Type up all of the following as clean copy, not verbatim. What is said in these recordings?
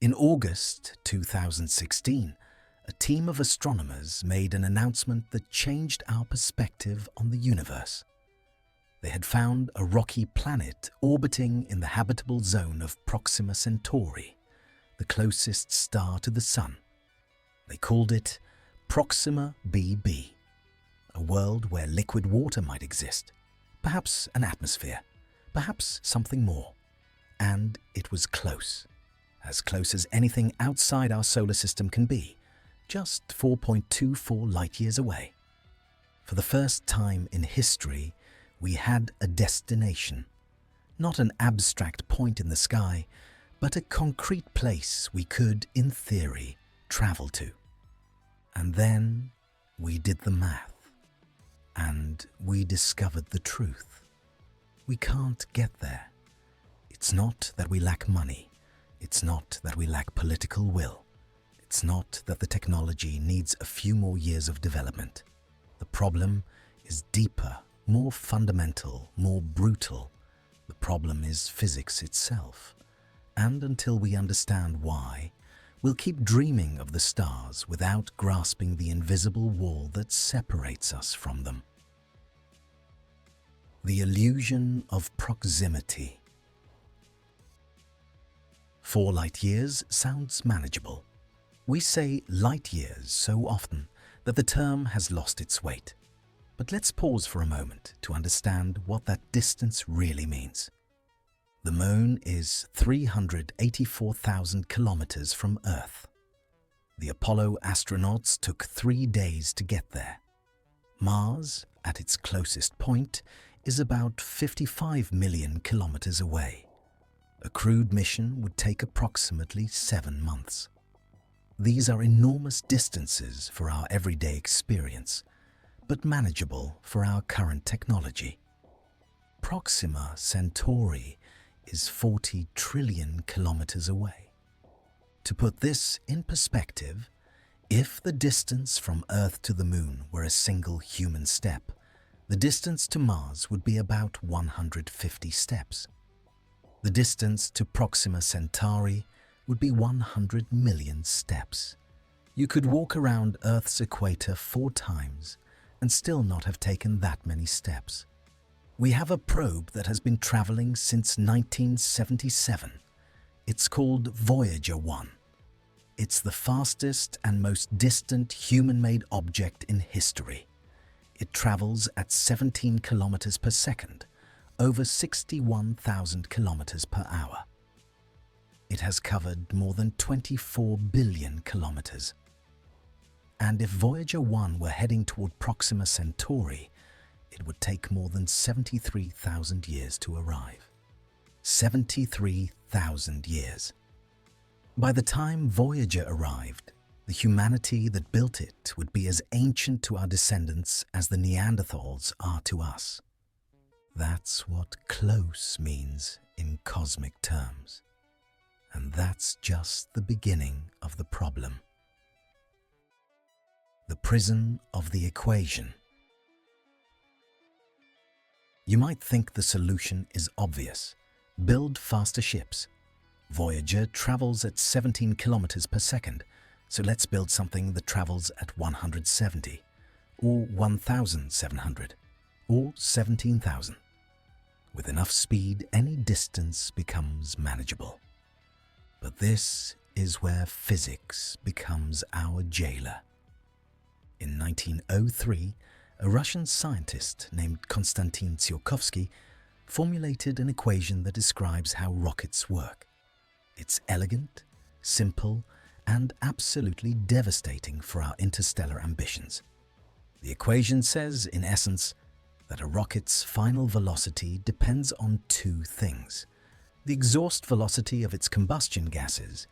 In August 2016, a team of astronomers made an announcement that changed our perspective on the universe. They had found a rocky planet orbiting in the habitable zone of Proxima Centauri, the closest star to the Sun. They called it Proxima B, a world where liquid water might exist, perhaps an atmosphere, perhaps something more. And it was close as anything outside our solar system can be, just 4.24 light-years away. For the first time in history, we had a destination, not an abstract point in the sky, but a concrete place we could, in theory, travel to. And then we did the math, and we discovered the truth. We can't get there. It's not that we lack money. It's not that we lack political will. It's not that the technology needs a few more years of development. The problem is deeper, more fundamental, more brutal. The problem is physics itself. And until we understand why, we'll keep dreaming of the stars without grasping the invisible wall that separates us from them. The illusion of proximity. 4 light-years sounds manageable. We say light-years so often that the term has lost its weight. But let's pause for a moment to understand what that distance really means. The Moon is 384,000 kilometers from Earth. The Apollo astronauts took 3 days to get there. Mars, at its closest point, is about 55 million kilometers away. A crewed mission would take approximately 7 months. These are enormous distances for our everyday experience, but manageable for our current technology. Proxima Centauri is 40 trillion kilometers away. To put this in perspective, if the distance from Earth to the Moon were a single human step, the distance to Mars would be about 150 steps. The distance to Proxima Centauri would be 100 million steps. You could walk around Earth's equator 4 times and still not have taken that many steps. We have a probe that has been traveling since 1977. It's called Voyager 1. It's the fastest and most distant human-made object in history. It travels at 17 kilometers per second, over 61,000 kilometers per hour. It has covered more than 24 billion kilometers. And if Voyager 1 were heading toward Proxima Centauri, it would take more than 73,000 years to arrive. 73,000 years. By the time Voyager arrived, the humanity that built it would be as ancient to our descendants as the Neanderthals are to us. That's what close means in cosmic terms. And that's just the beginning of the problem. The prison of the equation. You might think the solution is obvious. Build faster ships. Voyager travels at 17 kilometers per second, so let's build something that travels at 170, or 1,700, or 17,000. With enough speed, any distance becomes manageable. But this is where physics becomes our jailer. In 1903, a Russian scientist named Konstantin Tsiolkovsky formulated an equation that describes how rockets work. It's elegant, simple, and absolutely devastating for our interstellar ambitions. The equation says, in essence, that a rocket's final velocity depends on 2 things: the exhaust velocity of its combustion gases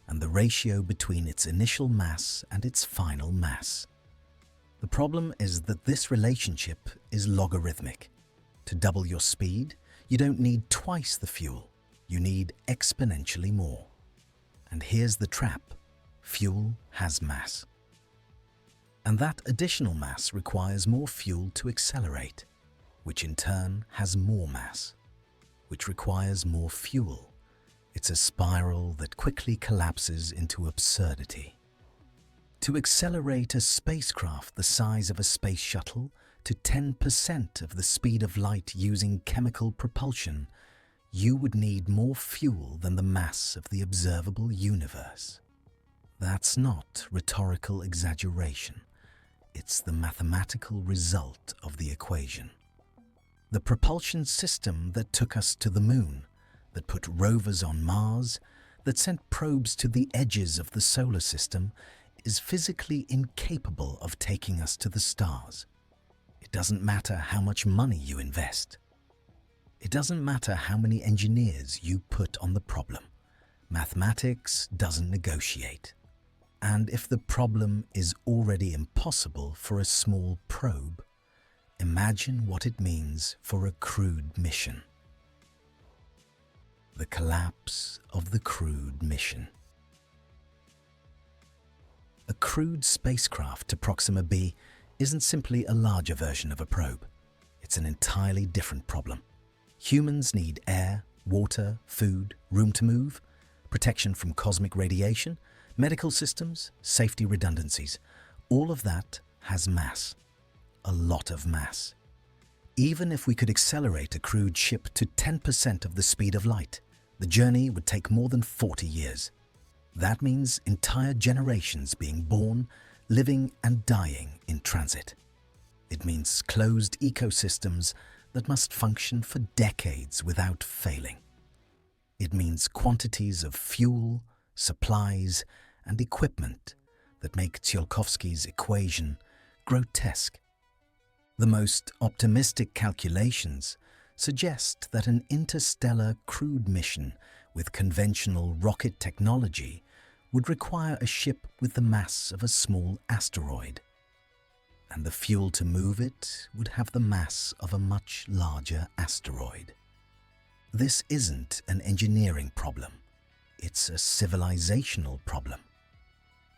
and the ratio between its initial mass and its final mass. The problem is that this relationship is logarithmic. To double your speed, you don't need twice the fuel, you need exponentially more. And here's the trap: fuel has mass. And that additional mass requires more fuel to accelerate, which in turn has more mass, which requires more fuel. It's a spiral that quickly collapses into absurdity. To accelerate a spacecraft the size of a space shuttle to 10% of the speed of light using chemical propulsion, you would need more fuel than the mass of the observable universe. That's not rhetorical exaggeration. It's the mathematical result of the equation. The propulsion system that took us to the moon, that put rovers on Mars, that sent probes to the edges of the solar system, is physically incapable of taking us to the stars. It doesn't matter how much money you invest. It doesn't matter how many engineers you put on the problem. Mathematics doesn't negotiate. And if the problem is already impossible for a small probe, imagine what it means for a crewed mission. The collapse of the crewed mission. A crewed spacecraft to Proxima B isn't simply a larger version of a probe. It's an entirely different problem. Humans need air, water, food, room to move, protection from cosmic radiation, medical systems, safety redundancies. All of that has mass. A lot of mass. Even if we could accelerate a crewed ship to 10% of the speed of light, the journey would take more than 40 years. That means entire generations being born, living and dying in transit. It means closed ecosystems that must function for decades without failing. It means quantities of fuel, supplies, and equipment that make Tsiolkovsky's equation grotesque. The most optimistic calculations suggest that an interstellar crewed mission with conventional rocket technology would require a ship with the mass of a small asteroid, and the fuel to move it would have the mass of a much larger asteroid. This isn't an engineering problem, it's a civilizational problem.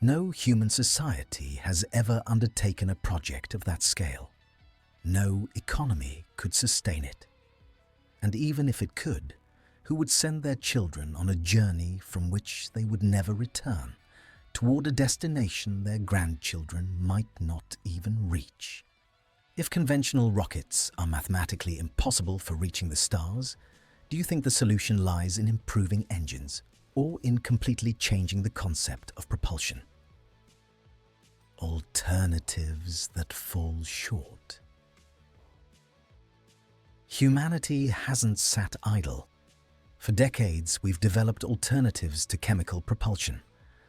No human society has ever undertaken a project of that scale. No economy could sustain it. And even if it could, who would send their children on a journey from which they would never return, toward a destination their grandchildren might not even reach? If conventional rockets are mathematically impossible for reaching the stars, do you think the solution lies in improving engines or in completely changing the concept of propulsion? Alternatives that fall short. Humanity hasn't sat idle. For decades, we've developed alternatives to chemical propulsion.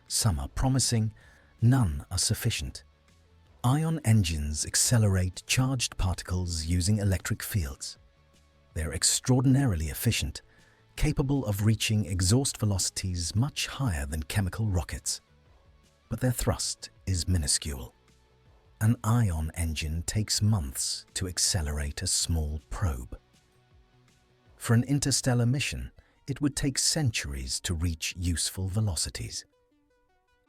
Some are promising, none are sufficient. Ion engines accelerate charged particles using electric fields. They're extraordinarily efficient, capable of reaching exhaust velocities much higher than chemical rockets. But their thrust is minuscule. An ion engine takes months to accelerate a small probe. For an interstellar mission, it would take centuries to reach useful velocities.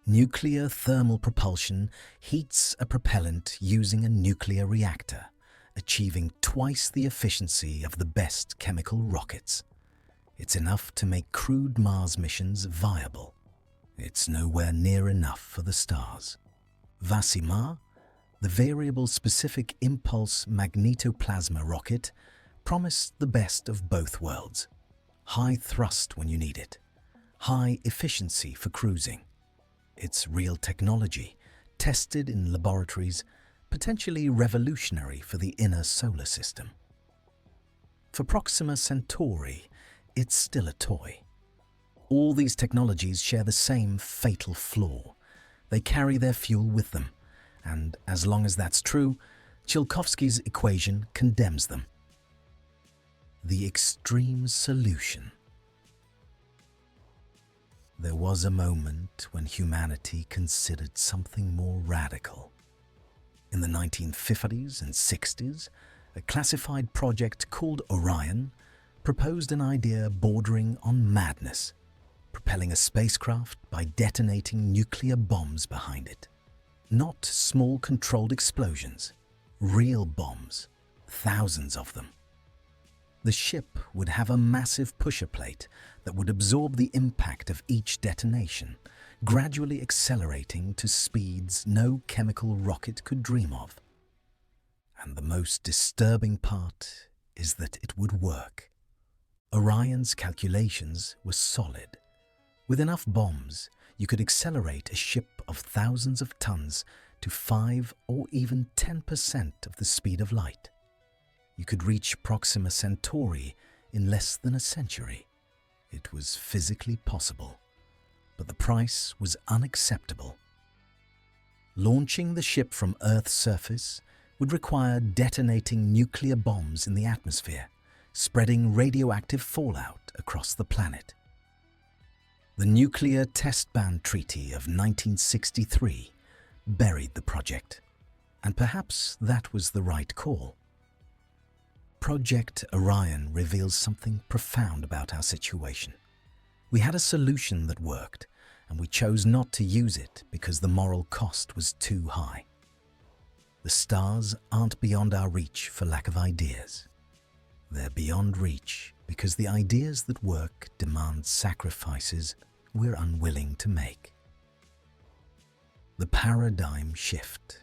Nuclear thermal propulsion heats a propellant using a nuclear reactor, achieving twice the efficiency of the best chemical rockets. It's enough to make crewed Mars missions viable. It's nowhere near enough for the stars. VASIMA, the Variable Specific Impulse Magnetoplasma rocket, promised the best of both worlds. High thrust when you need it, high efficiency for cruising. It's real technology, tested in laboratories, potentially revolutionary for the inner solar system. For Proxima Centauri, it's still a toy. All these technologies share the same fatal flaw. They carry their fuel with them, and as long as that's true, Tsiolkovsky's equation condemns them. The extreme solution. There was a moment when humanity considered something more radical. In the 1950s and 60s, a classified project called Orion proposed an idea bordering on madness, propelling a spacecraft by detonating nuclear bombs behind it. Not small controlled explosions, real bombs, thousands of them. The ship would have a massive pusher plate that would absorb the impact of each detonation, gradually accelerating to speeds no chemical rocket could dream of. And the most disturbing part is that it would work. Orion's calculations were solid. With enough bombs, you could accelerate a ship of thousands of tons to 5 or even 10% of the speed of light. You could reach Proxima Centauri in less than a century. It was physically possible, but the price was unacceptable. Launching the ship from Earth's surface would require detonating nuclear bombs in the atmosphere, spreading radioactive fallout across the planet. The Nuclear Test Ban Treaty of 1963 buried the project, and perhaps that was the right call. Project Orion reveals something profound about our situation. We had a solution that worked, and we chose not to use it because the moral cost was too high. The stars aren't beyond our reach for lack of ideas. They're beyond reach because the ideas that work demand sacrifices we're unwilling to make. The paradigm shift.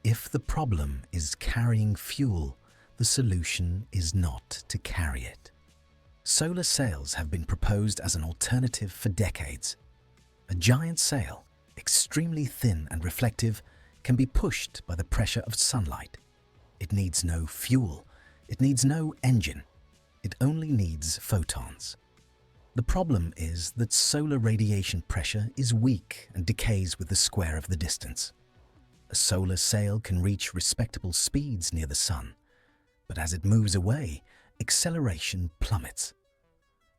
If the problem is carrying fuel, the solution is not to carry it. Solar sails have been proposed as an alternative for decades. A giant sail, extremely thin and reflective, can be pushed by the pressure of sunlight. It needs no fuel. It needs no engine. It only needs photons. The problem is that solar radiation pressure is weak and decays with the square of the distance. A solar sail can reach respectable speeds near the Sun, but as it moves away, acceleration plummets.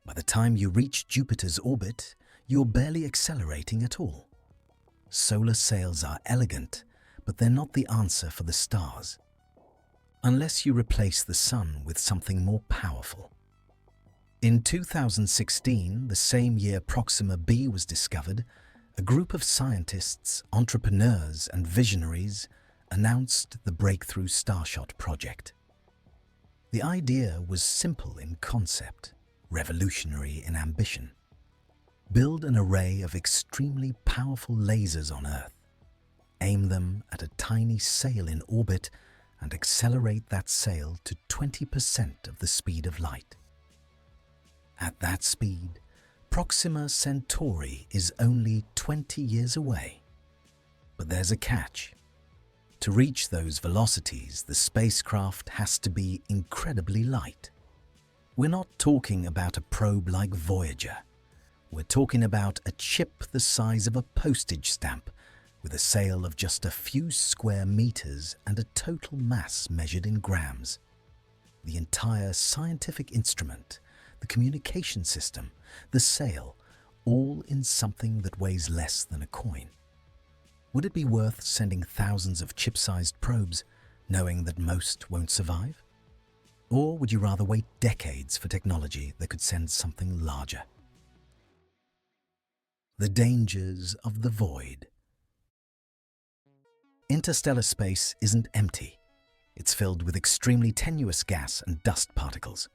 By the time you reach Jupiter's orbit, you're barely accelerating at all. Solar sails are elegant, but they're not the answer for the stars, unless you replace the Sun with something more powerful. In 2016, the same year Proxima B was discovered, a group of scientists, entrepreneurs and visionaries announced the breakthrough Starshot project. The idea was simple in concept, revolutionary in ambition. Build an array of extremely powerful lasers on Earth, aim them at a tiny sail in orbit, and accelerate that sail to 20% of the speed of light. At that speed, Proxima Centauri is only 20 years away. But there's a catch. To reach those velocities, the spacecraft has to be incredibly light. We're not talking about a probe like Voyager. We're talking about a chip the size of a postage stamp, with a sail of just a few square meters and a total mass measured in grams. The entire scientific instrument, the communication system, the sail, all in something that weighs less than a coin. Would it be worth sending thousands of chip-sized probes, knowing that most won't survive? Or would you rather wait decades for technology that could send something larger? The dangers of the void. Interstellar space isn't empty. It's filled with extremely tenuous gas and dust particles.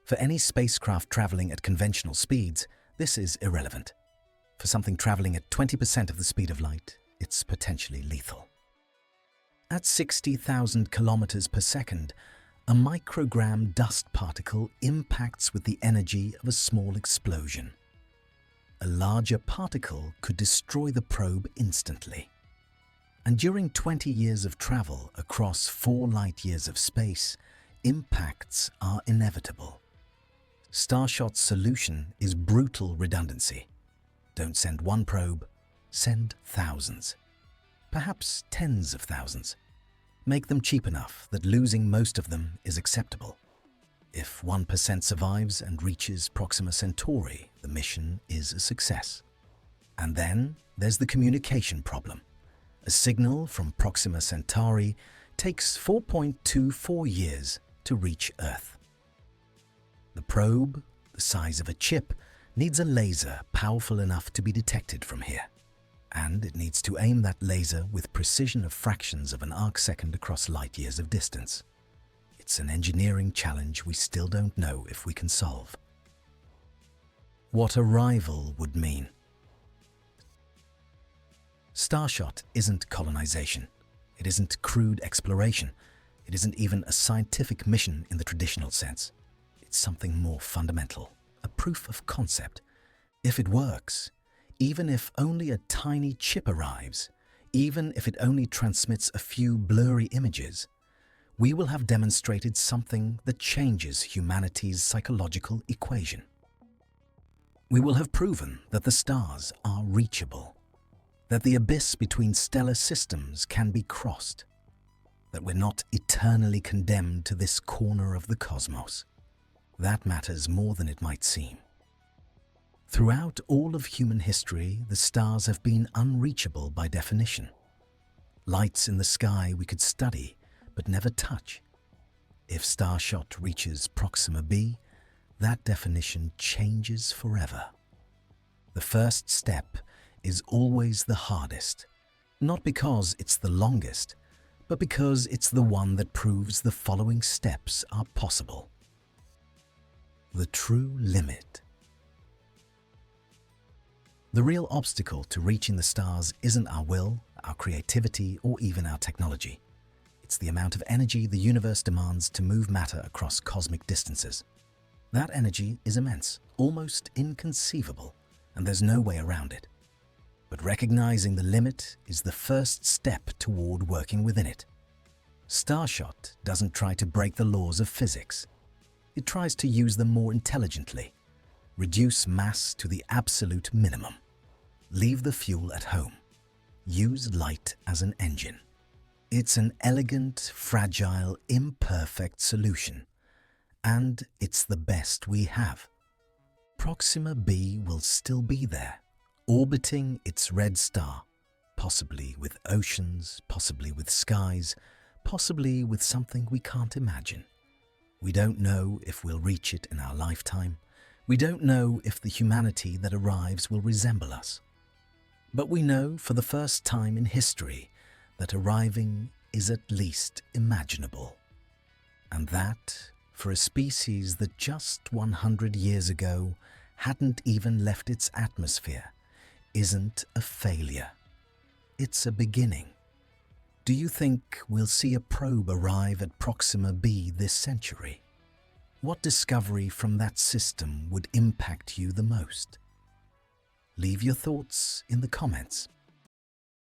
For any spacecraft traveling at conventional speeds, this is irrelevant. For something traveling at 20% of the speed of light, it's potentially lethal. At 60,000 kilometers per second, a microgram dust particle impacts with the energy of a small explosion. A larger particle could destroy the probe instantly. And during 20 years of travel across 4 light-years of space, impacts are inevitable. Starshot's solution is brutal redundancy. Don't send one probe, send thousands. Perhaps tens of thousands. Make them cheap enough that losing most of them is acceptable. If 1% survives and reaches Proxima Centauri, the mission is a success. And then there's the communication problem. A signal from Proxima Centauri takes 4.24 years to reach Earth. The probe, the size of a chip, needs a laser powerful enough to be detected from here. And it needs to aim that laser with precision of fractions of an arc second across light years of distance. It's It's an engineering challenge we still don't know if we can solve. What arrival would mean. Starshot isn't colonization. It isn't crude exploration. It isn't even a scientific mission in the traditional sense. It's something more fundamental, a proof of concept. If it works, even if only a tiny chip arrives, even if it only transmits a few blurry images, we will have demonstrated something that changes humanity's psychological equation. We will have proven that the stars are reachable, that the abyss between stellar systems can be crossed, that we're not eternally condemned to this corner of the cosmos. That matters more than it might seem. Throughout all of human history, the stars have been unreachable by definition. Lights in the sky we could study, but never touch. If Starshot reaches Proxima B, that definition changes forever. The first step is always the hardest, not because it's the longest, but because it's the one that proves the following steps are possible. The true limit. The real obstacle to reaching the stars isn't our will, our creativity, or even our technology. It's the amount of energy the universe demands to move matter across cosmic distances. That energy is immense, almost inconceivable, and there's no way around it. But recognizing the limit is the first step toward working within it. Starshot doesn't try to break the laws of physics. It tries to use them more intelligently. Reduce mass to the absolute minimum. Leave the fuel at home. Use light as an engine. It's an elegant, fragile, imperfect solution. And it's the best we have. Proxima B will still be there, orbiting its red star, possibly with oceans, possibly with skies, possibly with something we can't imagine. We don't know if we'll reach it in our lifetime. We don't know if the humanity that arrives will resemble us. But we know for the first time in history that arriving is at least imaginable. And that, for a species that just 100 years ago hadn't even left its atmosphere, isn't a failure. It's a beginning. Do you think we'll see a probe arrive at Proxima B this century? What discovery from that system would impact you the most? Leave your thoughts in the comments.